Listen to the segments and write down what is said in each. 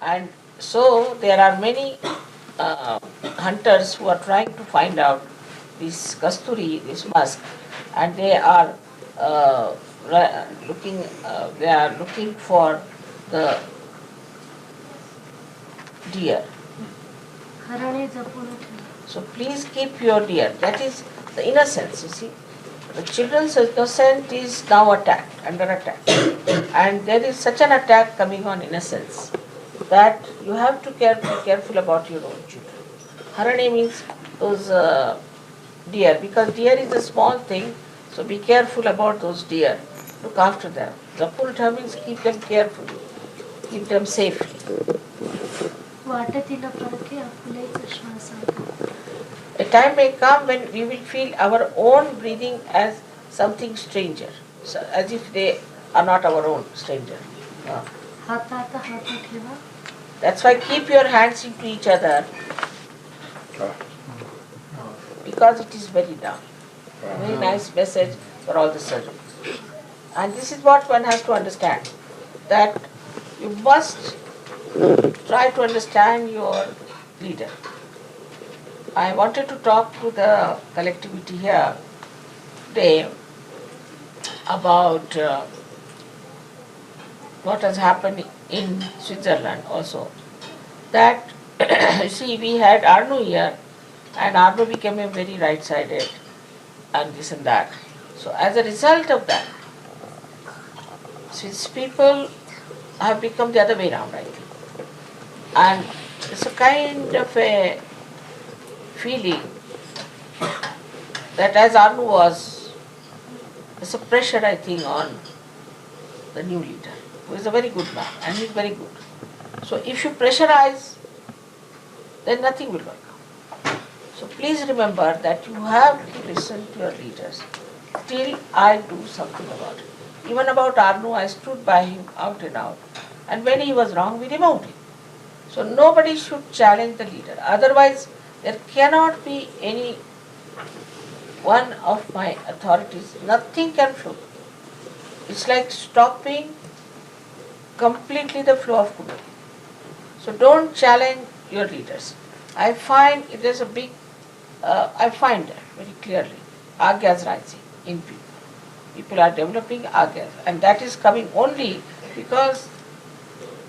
And so there are many hunters who are trying to find out this kasturi, this musk, and they are they are looking for the deer. So please keep your deer. That is the innocence, you see. The children's innocence is now attacked, under attack. And there is such an attack coming on innocence that you have to be careful about your own children. Harane means those deer, because deer is a small thing, so be careful about those deer. Look after them. Zapulta means keep them carefully, keep them safely. A time may come when we will feel our own breathing as something stranger, so as if they are not our own stranger. That's why keep your hands into each other, because it is very down. Very nice message for all the surgeons. And this is what one has to understand, that you must try to understand your leader. I wanted to talk to the collectivity here today about what has happened in Switzerland also. That, you see, we had Arno here, and Arno became a very right-sided and this and that. So as a result of that, Swiss people have become the other way around, I think. And it's a kind of a feeling that as Arno was, there's a pressure, I think, on the new leader, who is a very good man, and he's very good. So if you pressurize, then nothing will work out. So please remember that you have to listen to your leaders till I do something about it. Even about Arno, I stood by him out and out. And when he was wrong, we removed him. So nobody should challenge the leader. Otherwise, there cannot be any one of my authorities. Nothing can flow. It's like stopping completely the flow of Kundalini. So don't challenge your leaders. I find it is a big, I find that very clearly, agyas rising in people. People are developing agyas, and that is coming only because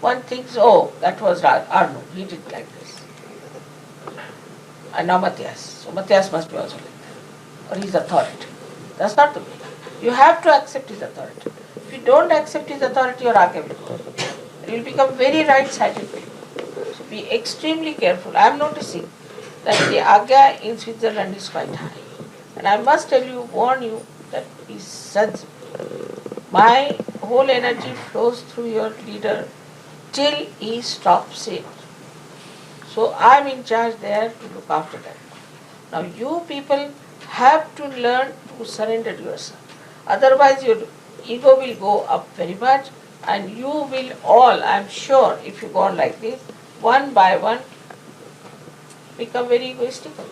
one thinks, oh, that was Arno, he did like this. And now Matthias. So Matthias must be also like that. Or his authority. That's not the way. You have to accept his authority. If you don't accept his authority, your agya will go. You will become very right-sided people. So be extremely careful. I am noticing that the agya in Switzerland is quite high. And I must tell you, warn you, that is sensible. My whole energy flows through your leader till he stops it. So I am in charge there to look after that. Now you people have to learn to surrender yourself. Otherwise your ego will go up very much, and you will all, I am sure, if you go on like this, one by one, become very egoistical.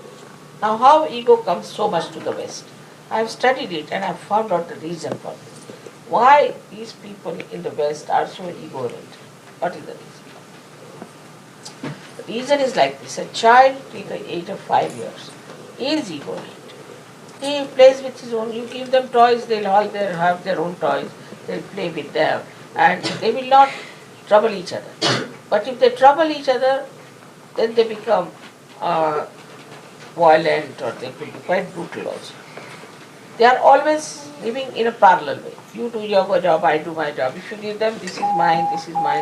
Now how ego comes so much to the West? I have studied it and I have found out the reason for this. Why these people in the West are so ego-oriented? What is the reason? The reason is like this. A child till the age of 5 years is ego-oriented. He plays with his own. You give them toys, they'll all have their own toys. They'll play with them and they will not trouble each other. But if they trouble each other, then they become violent, or they could be quite brutal also. They are always living in a parallel way. You do your job, I do my job. If you give them, this is mine,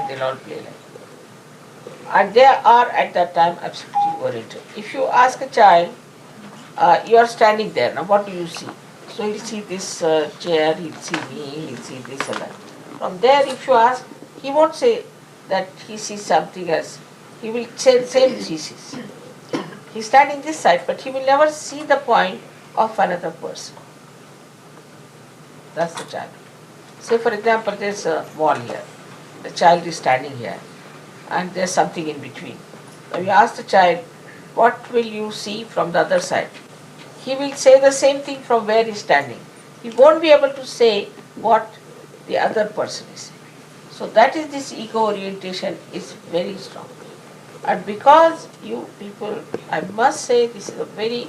they'll all play like that. And they are at that time absolutely oriented. If you ask a child, you are standing there, now what do you see? So he'll see this chair, he'll see me, he'll see this and that. From there, if you ask, he won't say that he sees something else. He will say the same he sees. He's standing this side, but he will never see the point of another person. That's the child. Say for example, there's a wall here. The child is standing here and there's something in between. Now you ask the child, what will you see from the other side? He will say the same thing from where he's standing. He won't be able to say what the other person is saying. So that is, this ego orientation is very strong. And because you people, I must say, this is a very,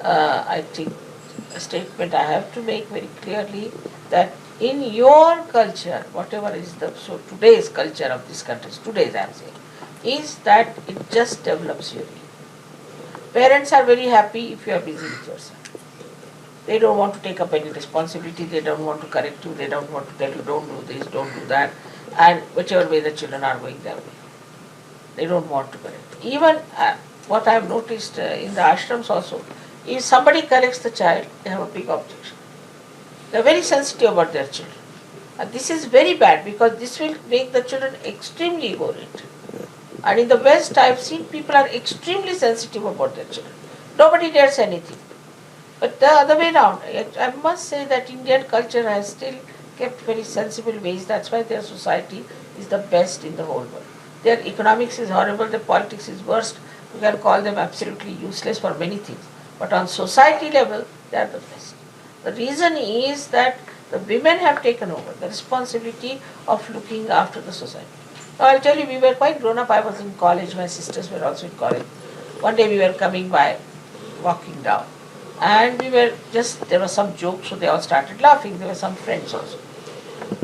I think, a statement I have to make very clearly, that in your culture, whatever is the, so today's culture of this country, today's I am saying, is that it just develops your ego. Parents are very happy if you are busy with yourself. They don't want to take up any responsibility, they don't want to correct you, they don't want to tell you don't do this, don't do that, and whichever way the children are going their way. They don't want to correct. Even what I have noticed in the ashrams also, if somebody corrects the child, they have a big objection. They are very sensitive about their children. And this is very bad, because this will make the children extremely ego-oriented. And in the West, I have seen people are extremely sensitive about their children. Nobody dares anything. But the other way around, I must say that Indian culture has still kept very sensible ways. That's why their society is the best in the whole world. Their economics is horrible, their politics is worst. You can call them absolutely useless for many things. But on society level, they are the best. The reason is that the women have taken over the responsibility of looking after the society. Now I'll tell you, we were quite grown up. I was in college, my sisters were also in college. One day we were coming by, walking down. And we were just, there was some joke, so they all started laughing. There were some friends also.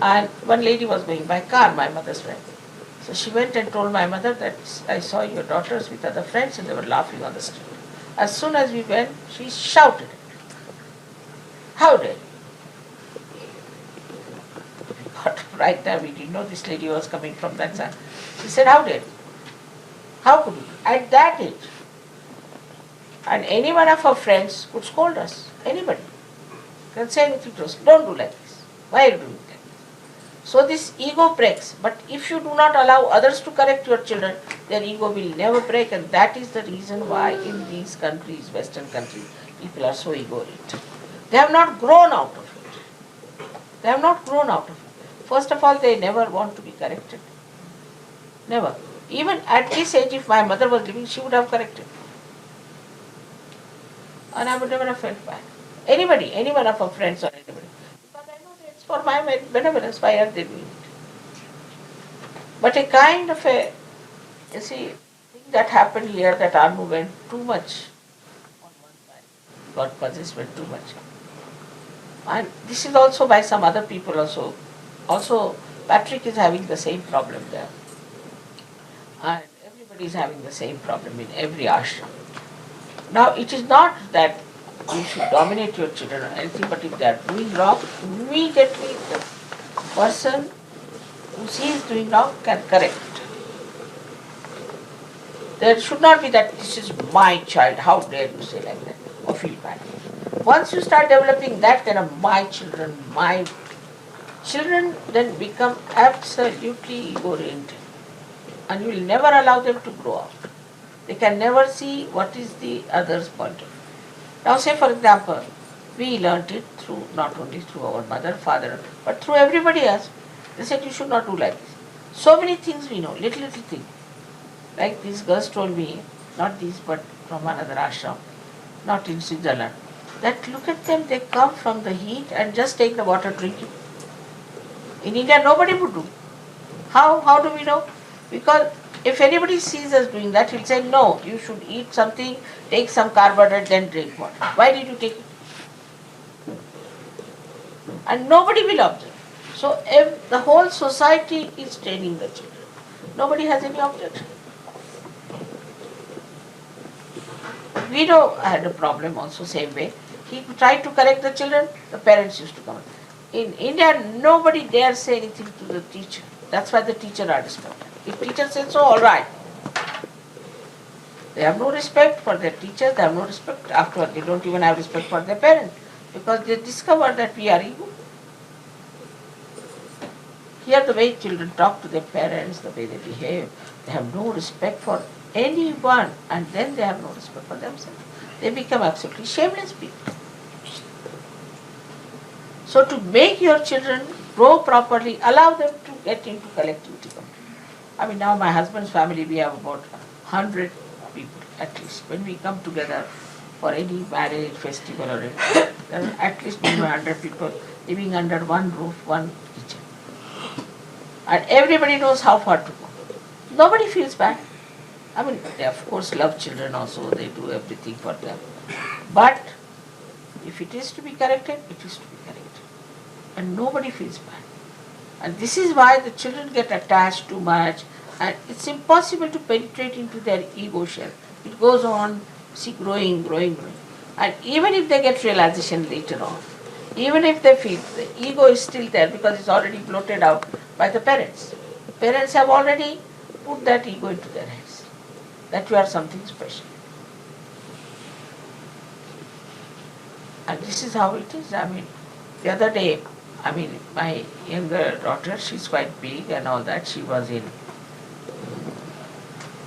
And one lady was going by car, my mother's friend. So she went and told my mother that I saw your daughters with other friends and they were laughing on the street. As soon as we went, she shouted, "How dare you?" But right there we didn't know this lady was coming from that side. She said, "How dare you? How could you?" At that age. And any one of our friends could scold us. Anybody can say anything to us. Don't do like this. Why are you doing like this? So this ego breaks. But if you do not allow others to correct your children, their ego will never break. And that is the reason why in these countries, Western countries, people are so ego-oriented. They have not grown out of it. They have not grown out of it. First of all, they never want to be corrected. Never. Even at this age, if my mother was living, she would have corrected. And I would never have felt bad. Anybody, any one of our friends or anybody. Because I know that it's for my benevolence, why are they doing it? But a kind of a, you see, thing that happened here, that Armu went too much on one side. Got possessed, went too much. And this is also by some other people also. Also, Patrick is having the same problem there. And everybody is having the same problem in every ashram. Now, it is not that you should dominate your children or anything, but if they are doing wrong, immediately the person who sees doing wrong can correct it. There should not be that this is my child, how dare you say like that, or feel bad. Once you start developing that kind of my children then become absolutely ego-oriented. And you will never allow them to grow up. They can never see what is the other's point of view. Now say for example, we learnt it through, not only through our mother, father, but through everybody else. They said you should not do like this. So many things we know, little things. Like these girls told me, not these but from another ashram, not in Switzerland, that look at them, they come from the heat and just take the water drinking. In India nobody would do. How do we know? Because if anybody sees us doing that, he'll say, no, you should eat something, take some carbohydrate, then drink water. Why did you take it? And nobody will observe. So if the whole society is training the children, nobody has any objection. Guido had a problem also, same way. He tried to correct the children, the parents used to come. In India, nobody dares say anything to the teacher. That's why the teacher are respected. If teacher says so, all right. They have no respect for their teachers, they have no respect. Afterward, they don't even have respect for their parents. Because they discover that we are ego. Here the way children talk to their parents, the way they behave, they have no respect for anyone, and then they have no respect for themselves. They become absolutely shameless people. So to make your children grow properly, allow them to get into collectivity. I mean, now my husband's family, we have about 100 people at least. When we come together for any marriage, festival or anything, there are at least 100 people living under one roof, one kitchen. And everybody knows how far to go. Nobody feels bad. I mean, they of course love children also, they do everything for them. But if it is to be corrected, it is to be corrected. And nobody feels bad. And this is why the children get attached too much, and it's impossible to penetrate into their ego shell. It goes on, see, growing, growing, growing. And even if they get realization later on, even if they feel the ego is still there because it's already bloated out by the parents. Parents have already put that ego into their heads, that you are something special. And this is how it is. I mean, the other day, my younger daughter, she's quite big and all that, she was in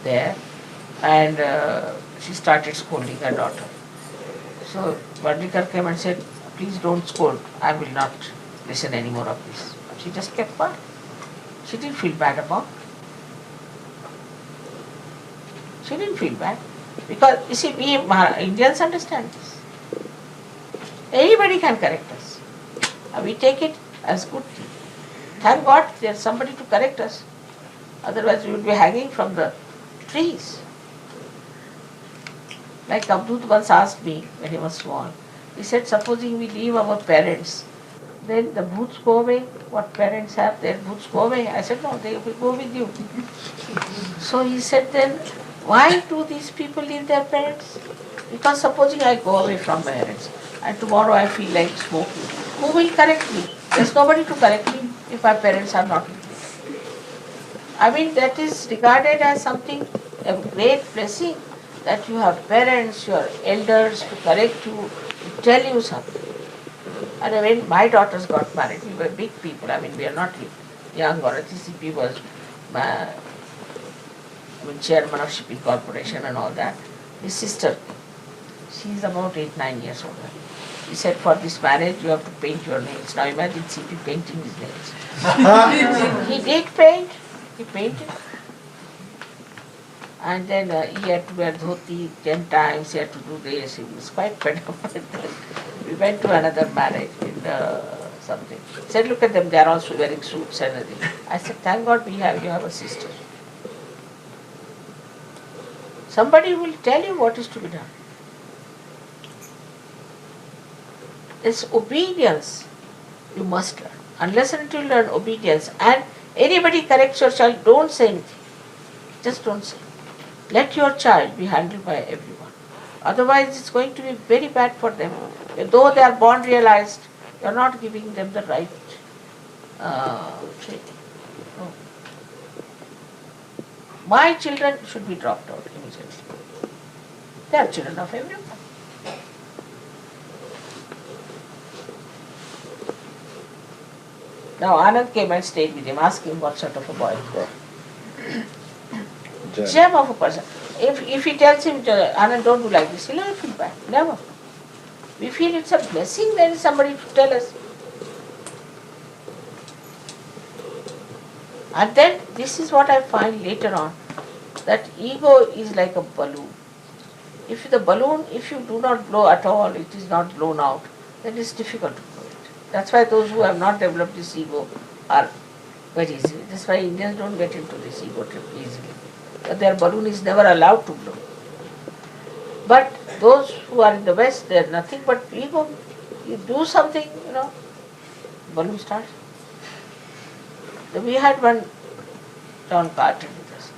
there, and she started scolding her daughter. So Vandikar came and said, please don't scold, I will not listen any more of this. She just kept quiet. She didn't feel bad about it. She didn't feel bad. Because, you see, we Indians understand this. Anybody can correct us. And we take it as good thing. Thank God there's somebody to correct us. Otherwise we would be hanging from the trees. Like Abdul once asked me when he was small, he said, supposing we leave our parents, then the bhoots go away. What parents have, their bhoots go away. I said, no, they will go with you. So he said, then why do these people leave their parents? Because supposing I go away from my parents and tomorrow I feel like smoking, who will correct me? There's nobody to correct me if my parents are not with me. I mean, that is regarded as something, a great blessing, that you have parents, your elders to correct you, to tell you something. And when my daughters got married, we were big people. I mean, we are not young. Or TCP was chairman of shipping corporation and all that. His sister, she is about 8-9 years older. He said, for this marriage you have to paint your nails. Now imagine CP painting his nails. He did paint. He painted. And then he had to wear dhoti 10 times. He had to do this. He was quite fed up. We went to another marriage in something. He said, look at them, they are also wearing suits and everything. I said, thank God you have a sister. Somebody will tell you what is to be done. It's obedience you must learn. Unless and until you learn obedience, and anybody corrects your child, don't say anything. Just don't say. Let your child be handled by everyone. Otherwise it's going to be very bad for them. Though they are born realized, you are not giving them the right training. No. My children should be dropped out immediately. They are children of everyone. Now Anand came and stayed with him, asked him what sort of a boy he was. Gem of a person. If he tells him, Anand, don't do like this, he'll never feel bad. Never. We feel it's a blessing there is somebody to tell us. And then this is what I find later on, that ego is like a balloon. If the balloon, if you do not blow at all, it is not blown out, then it's difficult to blow it. That's why those who have not developed this ego are very easy. That's why Indians don't get into this ego trip easily. But their balloon is never allowed to blow. But those who are in the West, they are nothing but ego. You do something, balloon starts. So we had one John Carter with us.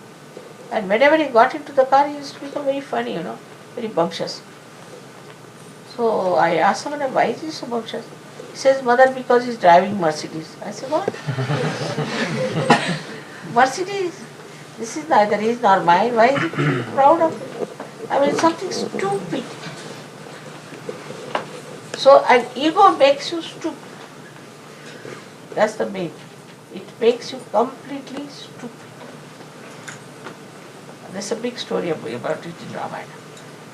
And whenever he got into the car, he used to become very funny, very bumptious. So I asked him, why is he so bumptious? He says, mother, because he's driving Mercedes. I said, what? Mercedes? This is neither his nor mine. Why is he proud of it? I mean, something stupid. So an ego makes you stupid. That's the main. It makes you completely stupid. There's a big story about it in Ramayana,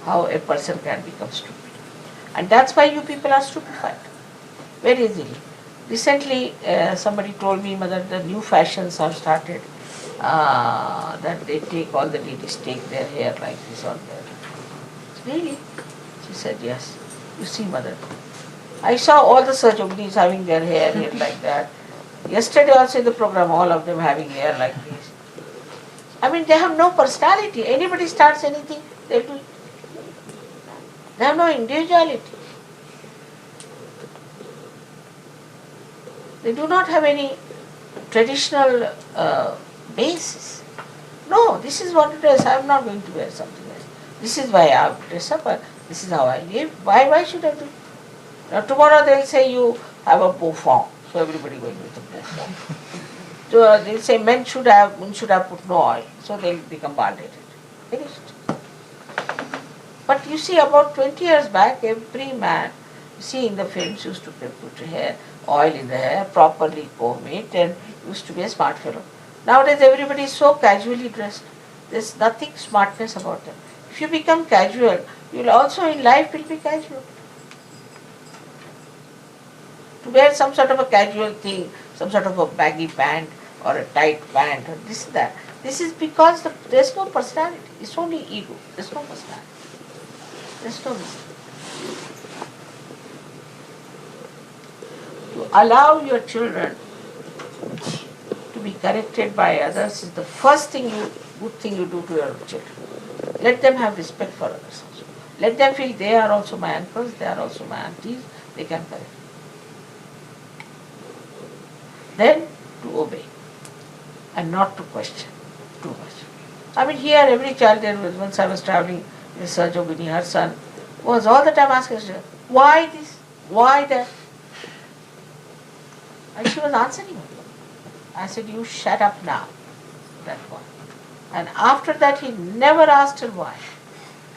how a person can become stupid. And that's why you people are stupefied, very easily. Recently, somebody told me, mother, the new fashions have started, that they take, all the ladies take their hair like this on their. Really? She said, yes. You see, mother. I saw all the Sahaja Yogis having their hair like that. Yesterday also in the program, all of them having hair like this. I mean, they have no personality. Anybody starts anything, they do it. They have no individuality. They do not have any traditional basis. No, this is what it is. I am not going to wear something else. This is why I have to dress up. This is how I live. Why should I do it? Now tomorrow they will say you have a bouffant. So everybody going with a bouffant. So they will say men should have put no oil. So they will become bald-headed. Finished. But you see, about 20 years back, every man, you see in the films, used to put hair, oil in the hair, properly comb it, and used to be a smart fellow. Nowadays everybody is so casually dressed. There is nothing smartness about them. If you become casual, you will also in life will be casual. To wear some sort of a casual thing, some sort of a baggy pant or a tight pant or this that. This is because there is no personality. It's only ego. There is no personality. There is no reason. To allow your children to be corrected by others is the first thing good thing you do to your children. Let them have respect for others also. Let them feel they are also my uncles, they are also my aunties, they can correct. Then to obey and not to question too much. I mean, here every child there was, once I was traveling with Sahaja Yogini, her son was all the time asking her, why this, why that? And she was answering him. I said, you shut up now, that one. And after that he never asked her why.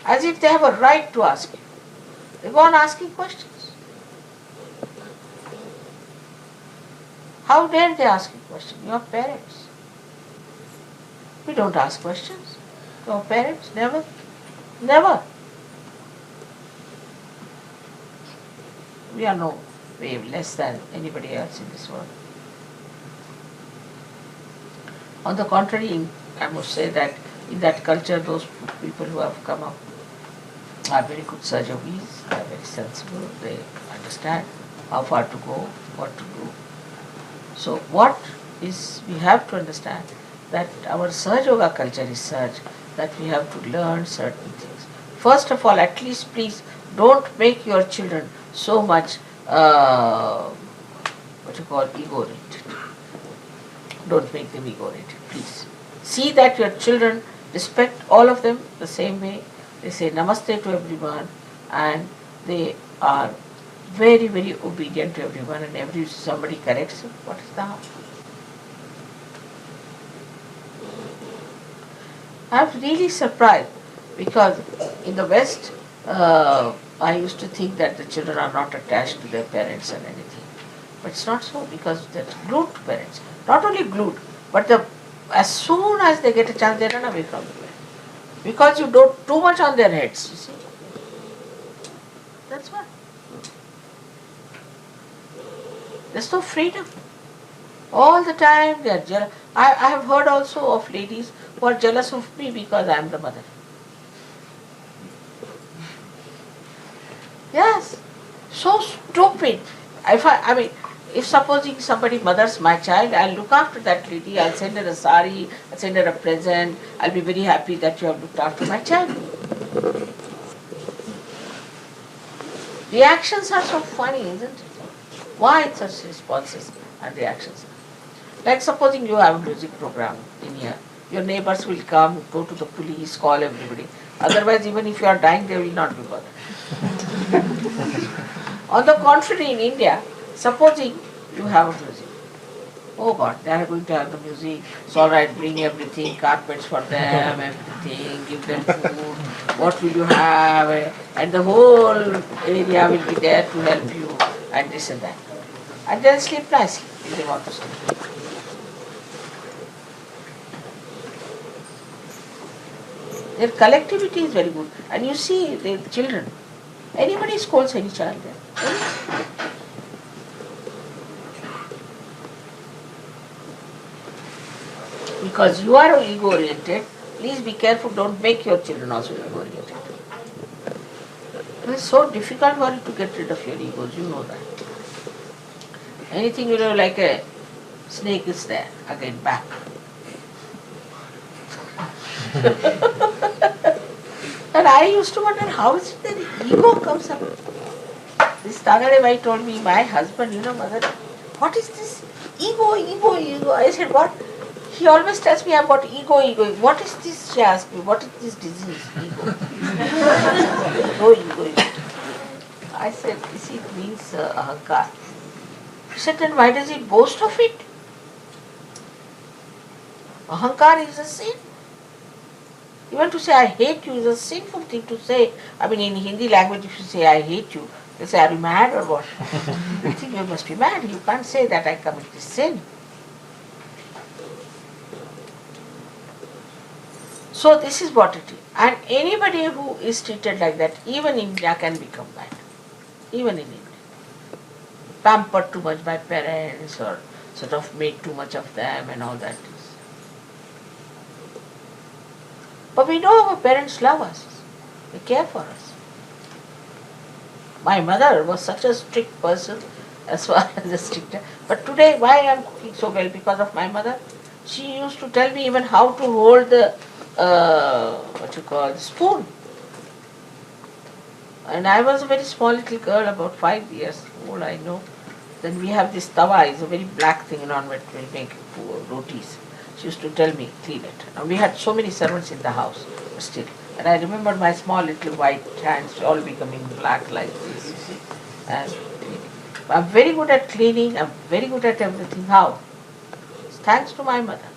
As if they have a right to ask you. They go on asking questions. How dare they ask you questions? You are parents. We don't ask questions to our parents, never. Never. We are no way less than anybody else in this world. On the contrary, I must say that in that culture, those people who have come up are very good Sahaja Yogis, they are very sensible, they understand how far to go, what to do. So we have to understand that our Sahaja Yoga culture is such that we have to learn certain things. First of all, at least please don't make your children so much ego-oriented. Don't make them ego-oriented, please. See that your children respect all of them the same way. They say namaste to everyone and they are very, very obedient to everyone, and if somebody corrects them, what is the harm? I am really surprised because in the West, I used to think that the children are not attached to their parents and anything. But it's not so, because they're glued to parents. Not only glued, but as soon as they get a chance, they run away from the parents. Because you do too much on their heads, you see. That's why. There's no freedom. All the time they are jealous. I have heard also of ladies who are jealous of me because I am the mother. Yes, so stupid. If supposing somebody mothers my child, I'll look after that lady, I'll send her a sari, I'll send her a present, I'll be very happy that you have looked after my child. Reactions are so funny, isn't it? Why such responses and reactions? Like supposing you have a music program in here, your neighbors will come, go to the police, call everybody. Otherwise, even if you are dying, they will not be bothered. On the contrary, in India, supposing you have a music. Oh God, they are going to have the music. It's all right, bring everything, carpets for them, everything, give them food. What will you have? And the whole area will be there to help you, and this and that. And they'll sleep nicely if they want to sleep. Their collectivity is very good. And you see the children. Anybody scolds any child there? Because you are ego-oriented, please be careful, don't make your children also ego-oriented. It is so difficult for you to get rid of your egos, you know that. Anything like Snake is there, again back. And I used to wonder, how is it that ego comes up? This Tagadebai told me, my husband, mother, what is this ego, ego, ego? I said, what? He always tells me about ego, ego. What is this? She asked me, what is this disease, ego? No ego, ego. I said, it means ahankar. She said, then why does he boast of it? Ahankar is a sin. Even to say I hate you is a sinful thing to say. I mean, in Hindi language, if you say I hate you, they say, are you mad or what? You think you must be mad. You can't say that I commit this sin. So this is what it is. And anybody who is treated like that, even in India, can become bad. Even in India. Pampered too much by parents or sort of made too much of them and all that. But we know our parents love us. They care for us. My mother was such a strict person as far as a strict. But today, why I am cooking so well? Because of my mother. She used to tell me even how to hold the the spoon. And I was a very small little girl, about 5 years old, I know. Then we have this tawa, it's a very black thing on which we make rotis. She used to tell me, clean it. Now we had so many servants in the house, but still. And I remember my small little white hands all becoming black like this, you see. And I'm very good at cleaning, I'm very good at everything. How? It's thanks to my mother.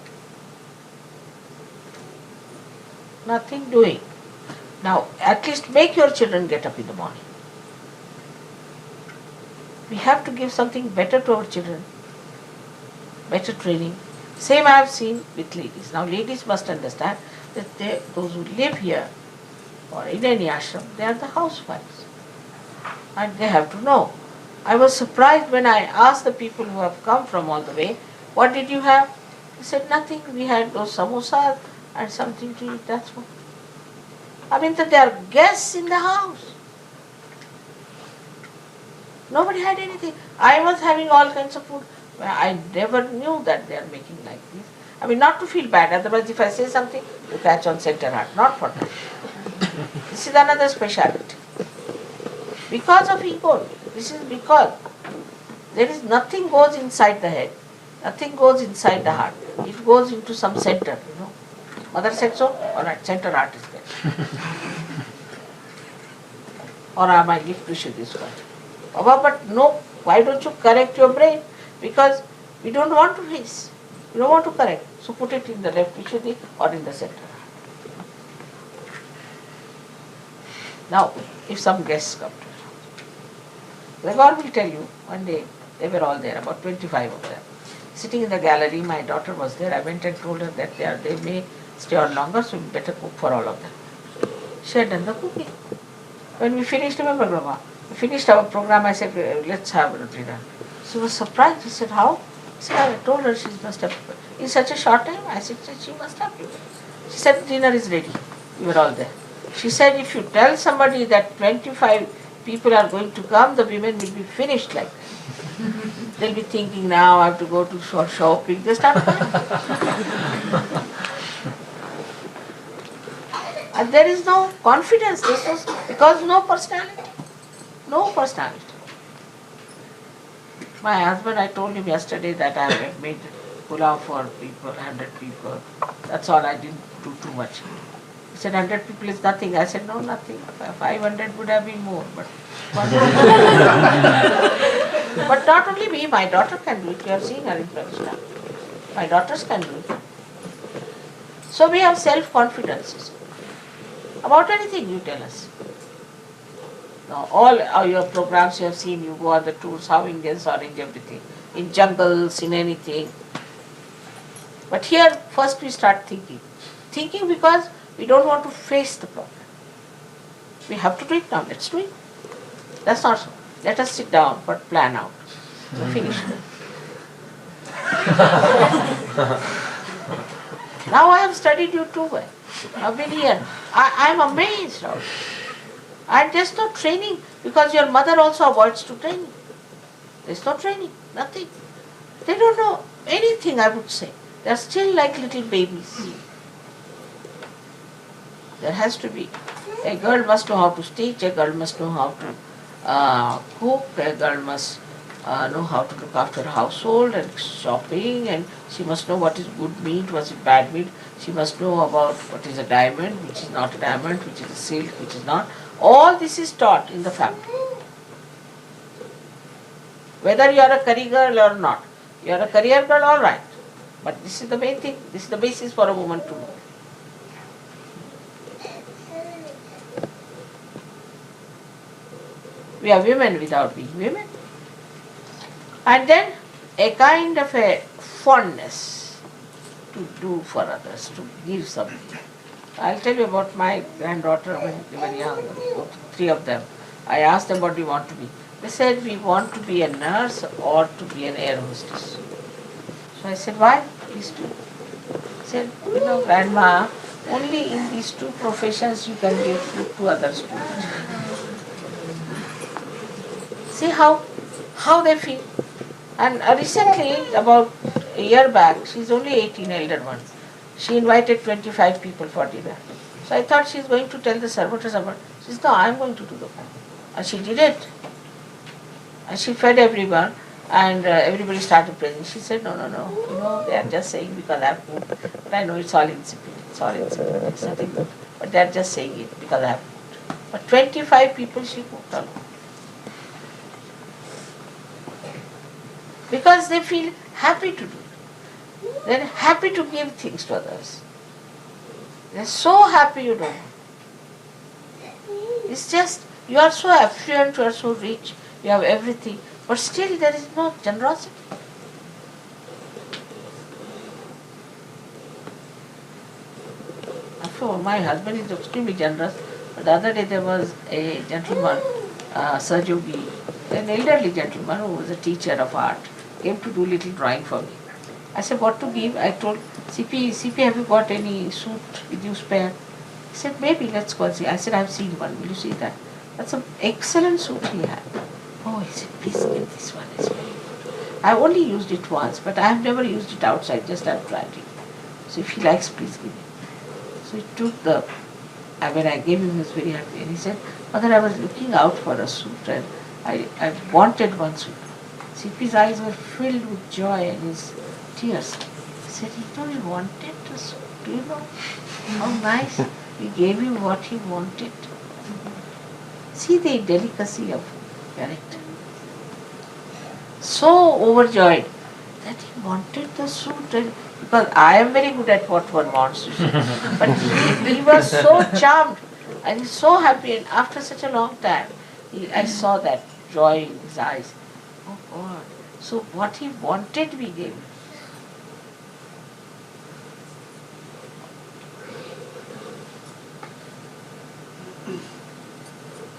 Nothing doing. Now, at least make your children get up in the morning. We have to give something better to our children. Better training. Same I have seen with ladies. Now, ladies must understand that those who live here or in any ashram, they are the housewives. And they have to know. I was surprised when I asked the people who have come from all the way, what did you have? They said, nothing. We had those samosas and something to eat, that's what. I mean that there are guests in the house. Nobody had anything. I was having all kinds of food. I never knew that they are making like this. I mean, not to feel bad, otherwise if I say something, you catch on center heart. Not for that. This is another speciality. Because of ego. This is because there is nothing goes inside the head. Nothing goes inside the heart. It goes into some center, Mother said so? Alright, center heart is there. Or am I gift to this one? Baba, but no, why don't you correct your brain? Because we don't want to raise. We don't want to correct. So put it in the left Vishuddhi or in the center. Now, if some guests come to you, the God will tell you, one day, they were all there, about 25 of them. Sitting in the gallery, my daughter was there. I went and told her that they may stay on longer, so we better cook for all of them. She had done the cooking. When we finished, remember, Brahma, we finished our program, I said, let's have dinner. She was surprised. She said, how? I said, I told her she must have, in such a short time, I said, she must have prepared. She said, dinner is ready. We were all there. She said, if you tell somebody that 25 people are going to come, the women will be finished like that. They'll be thinking, now I have to go to shopping. They start crying. And there is no confidence, because no personality. No personality. My husband, I told him yesterday that I have made pulao for people, 100 people. That's all, I didn't do too much. He said, 100 people is nothing. I said, no, nothing. 500 would have been more. But not only me, my daughter can do it. You have seen her in Pravishna. My daughters can do it. So we have self-confidence. About anything you tell us. Now, all your programs you have seen, you go on the tours, how Indians arrange everything. In jungles, in anything. But here, first we start thinking. Thinking because we don't want to face the problem. We have to do it now, let's do it. That's not so. Let us sit down, but plan out. So finish it. Now I have studied you too well. I've been here. I'm amazed now. And there's no training, because your mother also avoids to train you. There's no training, nothing. They don't know. anything I would say. They are still like little babies. There has to be. A girl must know how to stitch, a girl must know how to cook, a girl must know how to look after her household and shopping, and she must know what is good meat, what is bad meat. She must know about what is a diamond, which is not a diamond, which is a silk, which is not. All this is taught in the family. Whether you are a career girl or not. You are a career girl, all right. But this is the main thing. This is the basis for a woman to know. We are women without being women. And then a kind of a fondness to do for others, to give something. I'll tell you about my granddaughter when they were young, three of them. I asked them, what do you want to be? They said, we want to be a nurse or to be an air hostess. So I said, why these two? They said, grandma, only in these two professions you can give food to others too. See how they feel. And recently, about a year back, she's only 18, elder one. She invited 25 people for dinner. So I thought she's going to tell the servant. She said, no, I'm going to do the food. And she did it. And she fed everyone, and everybody started praising. She said, no, they are just saying because I have food. But I know it's all insipid. It's nothing good. But they are just saying it because I have food. But 25 people she cooked alone. Because they feel happy to do it. They're happy to give things to others. They're so happy you don't know. It's just, you are so affluent, you are so rich, you have everything, but still there is no generosity. After all, my husband is extremely generous, but the other day there was a gentleman, Sahaja Yogi, an elderly gentleman who was a teacher of art, came to do little drawing for me. I said, what to give? I told, CP, have you got any suit with you spare? He said, maybe, let's go and see. I said, I've seen one, will you see that? That's an excellent suit he had. Oh, he said, please get this one, it's very good. I've only used it once, but I have never used it outside, just I've tried it. So if he likes, please give it. So he took when I gave him, he was very happy. And he said, Mother, I was looking out for a suit and I wanted one suit. CP's eyes were filled with joy and his tears. He said, he wanted the suit. Do you know how nice? We gave him what he wanted. See the delicacy of character. So overjoyed that he wanted the suit, and because I am very good at what one wants to see. But he was so charmed and he's so happy, and after such a long time, I saw that joy in his eyes. Oh God, so what he wanted we gave him.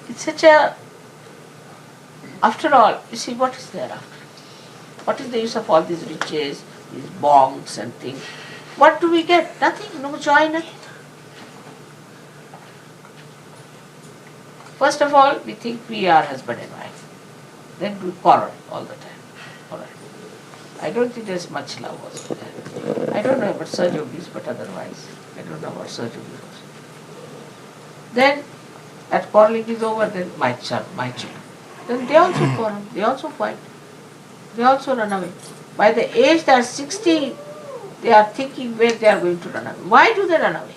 It's such a, after all, you see, what is there after? What is the use of all these riches, these bongs and things? What do we get? Nothing, no joy, nothing. First of all, we think we are husband and wife. Then we quarrel all the time. All right. I don't think there's much love also there. I don't know about Sahaja Yogis, but otherwise, I don't know about Sahaja Yogis also. Then, that quarreling is over, then my children. Then they also quarrel, they also fight, they also run away. By the age they are 60, they are thinking where they are going to run away. Why do they run away?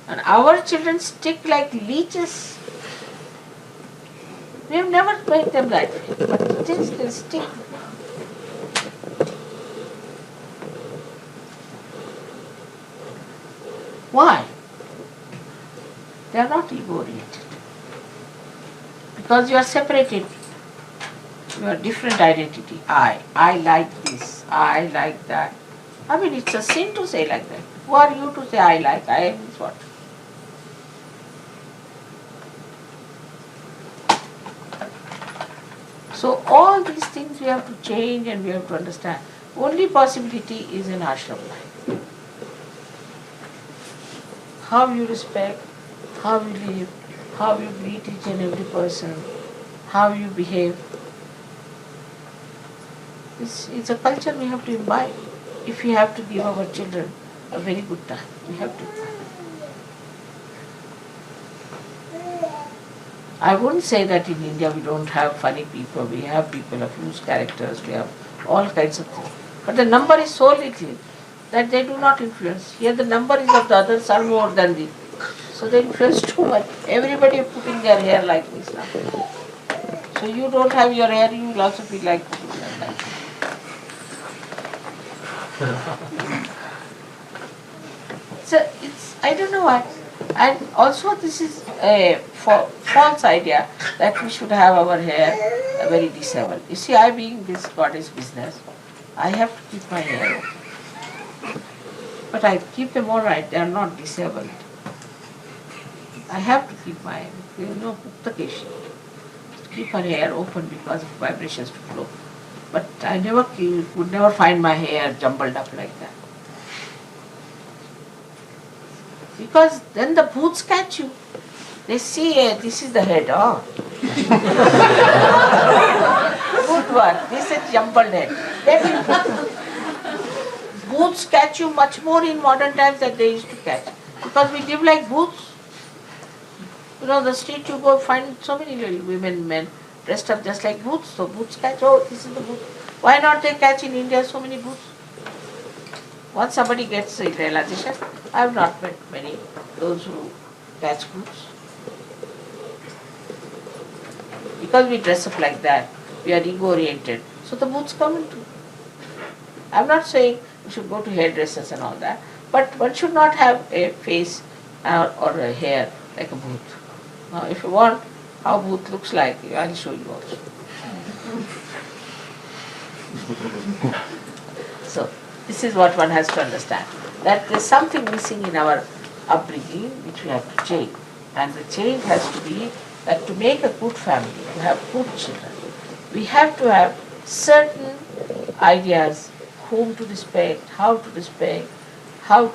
And our children stick like leeches. We have never made them that way, but still they stick. Why? They are not ego-oriented. Because you are separated. You are different identity. I like this, I like that. I mean, it's a sin to say like that. Who are you to say I like? I means what? So all these things we have to change and we have to understand. Only possibility is in ashram life. How you respect, how you live, how you greet each and every person, how you behave. This is a culture we have to imbibe if we have to give our children a very good time. We have to. I wouldn't say that in India we don't have funny people. We have people of loose characters. We have all kinds of things. But the number is so little that they do not influence. Here the number is of the others are more than the. So they influence too much. Everybody is putting their hair like this now. So you don't have your hair, you will also feel like putting your hair like this. So it's, I don't know why. And also this is a false idea that we should have our hair very disheveled. You see, I being this goddess business, I have to keep my hair open. But I keep them all right, they are not disheveled. I have to keep my, keep her hair open because of vibrations to flow. But I would never find my hair jumbled up like that. Because then the boots catch you. They see, this is the head, oh. Good one, this is jumbled head. Boots catch you much more in modern times than they used to catch. Because we live like boots. You know, the street you go find so many little women, men dressed up just like boots. So boots catch, oh, this is the boot. Why not they catch in India so many boots? Once somebody gets the realization, I have not met many those who catch boots. Because we dress up like that, we are ego-oriented. So the boots come into. I am not saying you should go to hairdressers and all that, but one should not have a face or a hair like a boot. Now, if you want how boot looks like, I will show you also. So, this is what one has to understand. That there is something missing in our upbringing which we have to change. And the change has to be that to make a good family, to have good children, we have to have certain ideas, whom to respect, how to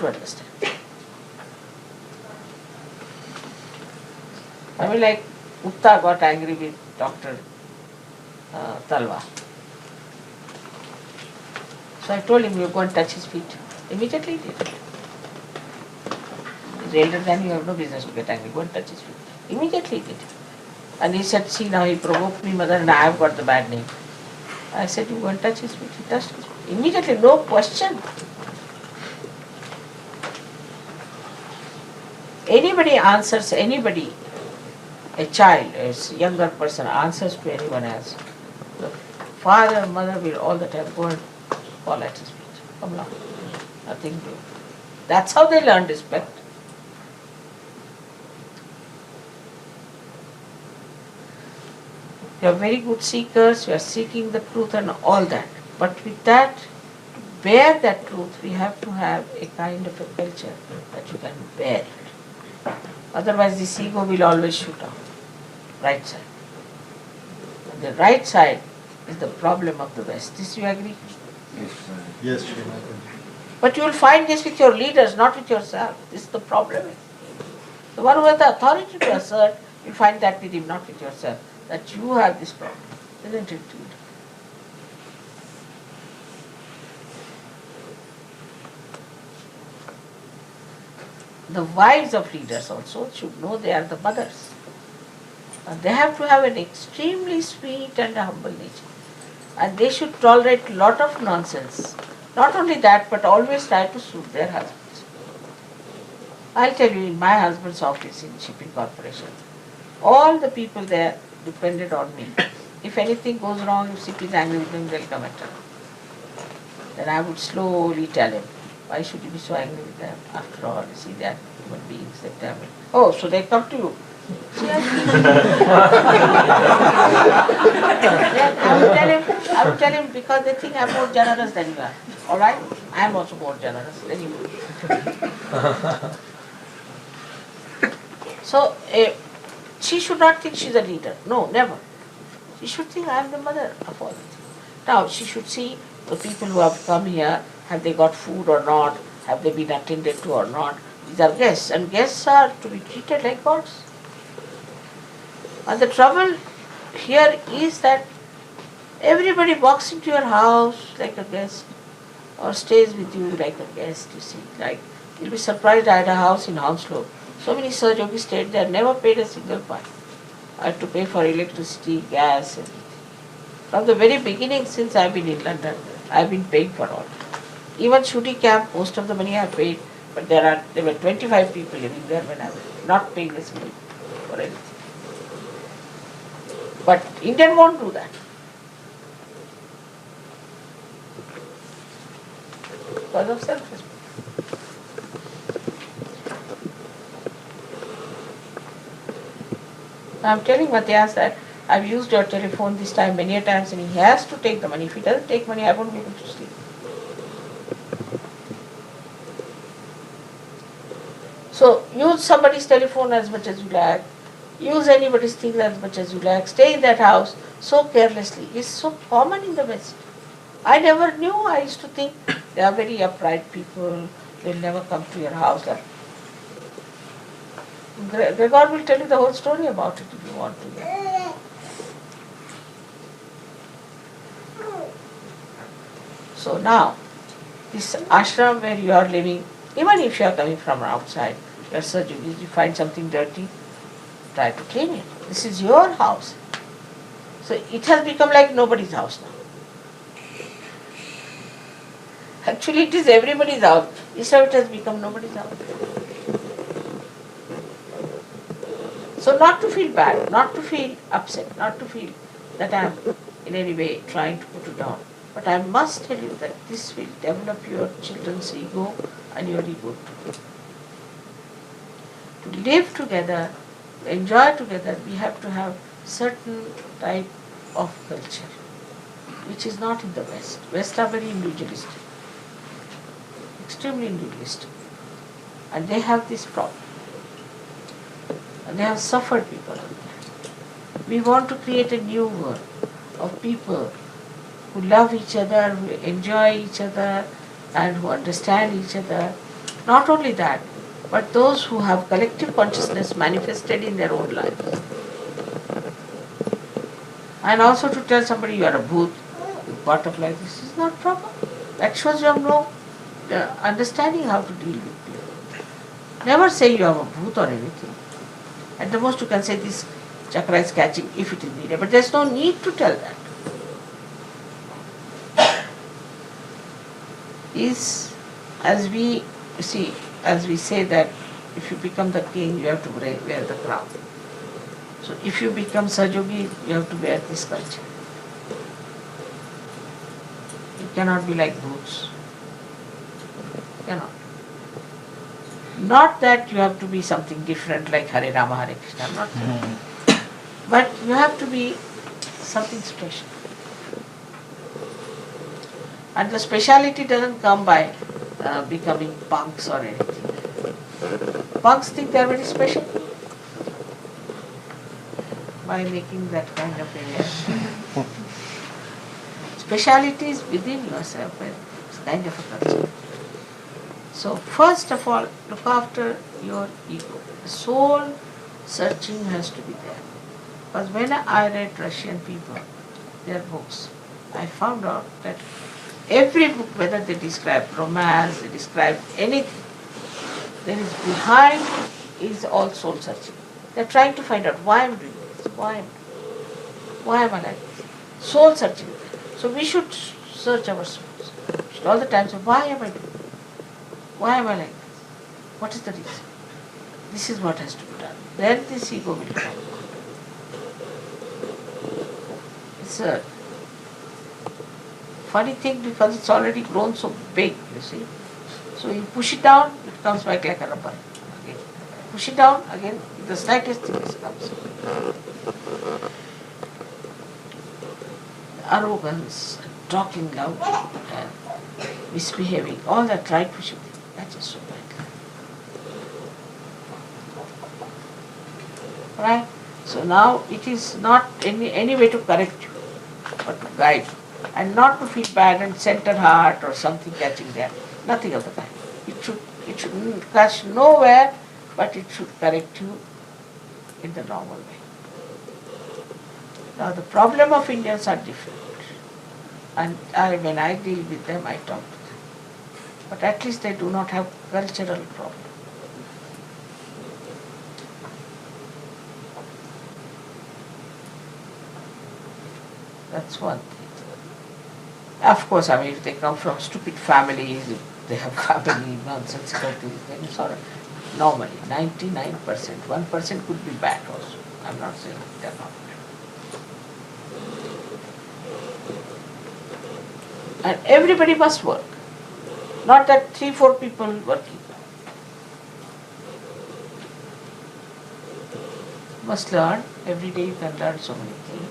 understand. I mean, like Utta got angry with Dr. Talwa. So I told him, you go and touch his feet. Immediately he did it. He's elder than you, have no business to get angry. Go and touch his feet. Immediately he did it. And he said, see, now he provoked me, mother, and I have got the bad name. I said, you go and touch his feet. He touched his feet. Immediately, no question. Anybody answers anybody, a child, a younger person answers to anyone else. The father and mother will all the time go and fall at his feet. Come along. Nothing new. That's how they learn respect. You are very good seekers, you are seeking the truth and all that. But with that, to bear that truth, we have to have a kind of a culture that you can bear it. Otherwise, this ego will always shoot out. Right side. And the right side is the problem of the West. This you agree? Yes, But you will find this with your leaders, not with yourself. This is the problem. The one who has the authority to assert, you find that with him, not with yourself. That you have this problem. Isn't it? The wives of leaders also should know they are the mothers. And they have to have an extremely sweet and humble nature. And they should tolerate a lot of nonsense. Not only that, but always try to suit their husbands. I'll tell you, in my husband's office in shipping corporation, all the people there depended on me. If anything goes wrong, if CP is angry with him, they'll come and tell him. Then I would slowly tell him, why should you be so angry with them? After all, you see, they are human beings, they tell me. Oh, so they come to you. See, I would tell him because they think I'm more generous than you are. Alright? I am also more generous than you are. So, she should not think she's a leader. No, never. She should think I am the mother of all things. Now, she should see the people who have come here, have they got food or not, have they been attended to or not. These are guests, and guests are to be treated like gods. And the trouble here is that everybody walks into your house like a guest or stays with you like a guest, you see. Like, you'll be surprised, I had a house in Hounslow. So many Sahaja Yogis stayed there, never paid a single pine. I had to pay for electricity, gas, everything. From the very beginning, since I've been in London, I've been paying for all. Even shooting camp, most of the money I paid, but there were 25 people living there when I was not paying a single for anything. But Indian won't do that. Because of self-respect. I'm telling Matthias that I've used your telephone this time many a times and he has to take the money. If he doesn't take money, I won't be able to sleep. So use somebody's telephone as much as you like. Use anybody's thing as much as you like. Stay in that house so carelessly. It's so common in the West. I never knew. I used to think they are very upright people. They'll never come to your house. Gregor will tell you the whole story about it if you want to. So now, this ashram where you are living, even if you are coming from outside, you are searching, you find something dirty, try to clean it. This is your house. So it has become like nobody's house now. Actually, it is everybody's house. Instead, it has become nobody's house. So not to feel bad, not to feel upset, not to feel that I am in any way trying to put you down. But I must tell you that this will develop your children's ego and your ego too. To live together, to enjoy together, we have to have certain type of culture, which is not in the West. West are very individualistic, extremely individualistic. And they have this problem. And they have suffered because of that. We want to create a new world of people who love each other, who enjoy each other, and who understand each other. Not only that, but those who have collective consciousness manifested in their own lives. And also to tell somebody you are a bhoot, you got up like this is not proper. That shows you have no understanding how to deal with people. Never say you have a bhoot or anything. At the most you can say this chakra is catching if it is needed, but there is no need to tell that. Is as we see, as we say that if you become the king, you have to wear the crown. So if you become Sahaja Yogi, you have to wear this culture. You cannot be like boots. Cannot. Not that you have to be something different like Hare Rama, Hare Krishna. I'm not saying. But you have to be something special. And the speciality doesn't come by becoming punks or anything. Punks think they are very special by making that kind of a speciality is within yourself. It's kind of a culture. So first of all, look after your ego. The soul searching has to be there. Because when I read Russian people, their books, I found out that every book, whether they describe romance, they describe anything, there is behind is all soul searching. They are trying to find out why I am doing this, why am I like this. Soul searching. So we should search our souls. We should all the time say, why am I doing this? Why am I like this? What is the reason? This is what has to be done. Then this ego will come. It's a funny thing because it's already grown so big, you see. So you push it down, it comes back like a rubber. Again. Push it down, again, the slightest thing comes. Arrogance, talking loud, and misbehaving, all that right pushing thing, that is so bad. Right? So now it is not any way to correct you, but to guide you. And not to feel bad and center heart or something catching there. Nothing of the kind. It should catch nowhere, but it should correct you in the normal way. Now the problem of Indians are different. And when I deal with them, I talk to them. But at least they do not have cultural problem. That's one thing. Of course, I mean, if they come from stupid families, if they have family nonsensical things, then it's all right. Normally, 99%, 1% could be bad also. I'm not saying they're not bad. And everybody must work. Not that 3-4 people working. Must learn. Every day you can learn so many things.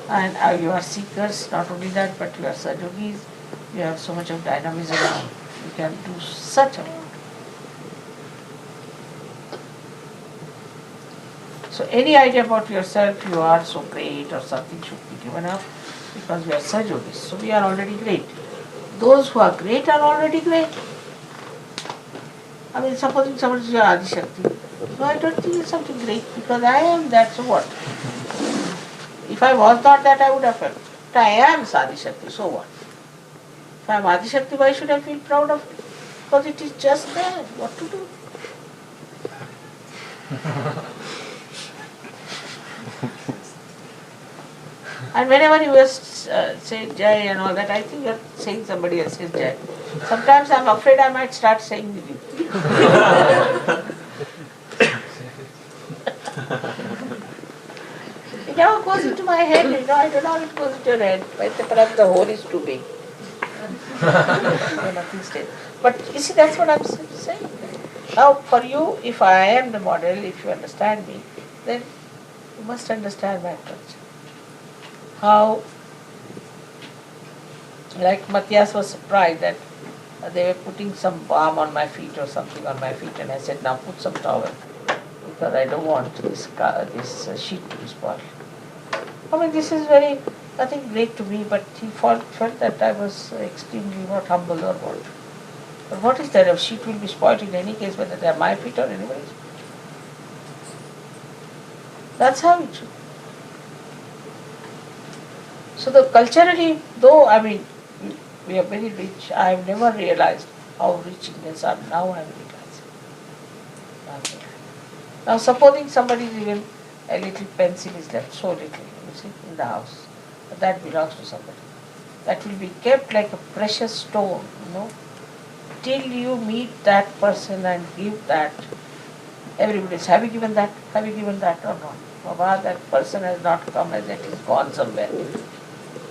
And you are seekers, not only that, but you are Sahaja Yogis. You have so much of dynamism. You can do such a lot. So any idea about yourself, you are so great or something should be given up, because we are Sahaja Yogis. So we are already great. Those who are great are already great. I mean, supposing somebody says, Adi Shakti. No, I don't think it's something great, because I am that, so what? If I was not that, I would have felt. But I am Adi Shakti, so what? If I am Adi Shakti, why should I feel proud of it? Because it is just there. What to do? And whenever you say Jai and all that, I think you are saying somebody else's Jai. Sometimes I am afraid I might start saying with you. It never goes into my head, I don't know how it goes into your head. Perhaps the hole is too big. Nothing stays. But you see, that's what I'm saying. Now for you, if I am the model, if you understand me, then you must understand my culture. How, like Matthias was surprised that they were putting some balm on my feet or something on my feet, and I said, now put some towel, because I don't want this sheet to be spoiled. I mean, this is nothing great to me, but he felt that I was extremely not humble or what. But what is there? A sheet will be spoiled in any case, whether they are my feet or anybody's. That's how it should. So the culturally, though I mean we are very rich, I have never realized how rich Indians are. Now I am realizing. Now supposing somebody is even a little pencil is left, so little, you see, in the house, but that belongs to somebody. That will be kept like a precious stone, till you meet that person and give that. Everybody says, have you given that? Have you given that or not? Baba, that person has not come as yet, he's gone somewhere.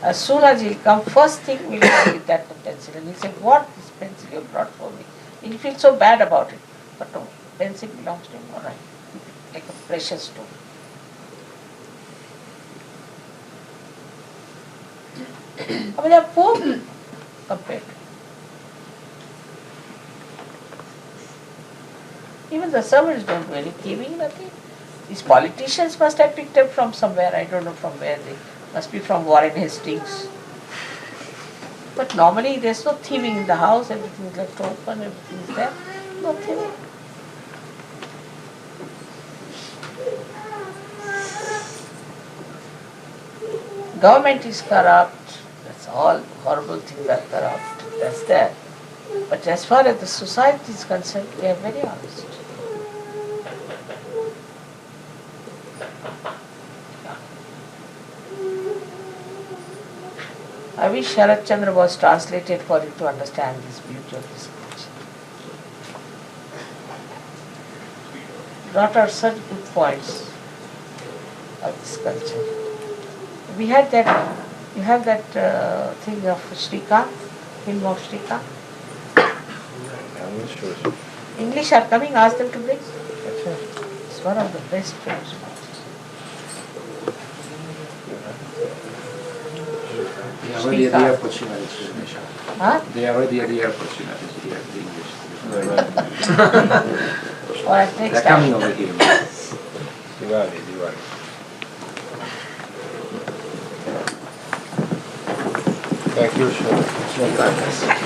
As soon as he'll come, first thing we'll go with that pencil. And he'll say, what, this pencil you brought for me? He'll feel so bad about it. But no, pencil belongs to him, all right. Like a precious stone. I mean, they are poor people compared to. Even the servants don't do any thieving, nothing. These politicians must have picked up from somewhere, I don't know from where they must be, from Warren Hastings. But normally there's no thieving in the house, everything is left open, everything is there. No thieving. Government is corrupt, that's all horrible things are corrupt, that's there. But as far as the society is concerned, we are very honest. I wish Sharat Chandra was translated for you to understand this beauty of this culture. Brought out such good points of this culture. We had that, you have that thing of Shrikant, film of Shrikant. English are coming, ask them to bring. It's one of the best films. They are already at the airport, Huh? They are already at the airport, the English. Alright, next They're time. coming over here. Diwali. Thank you, sir.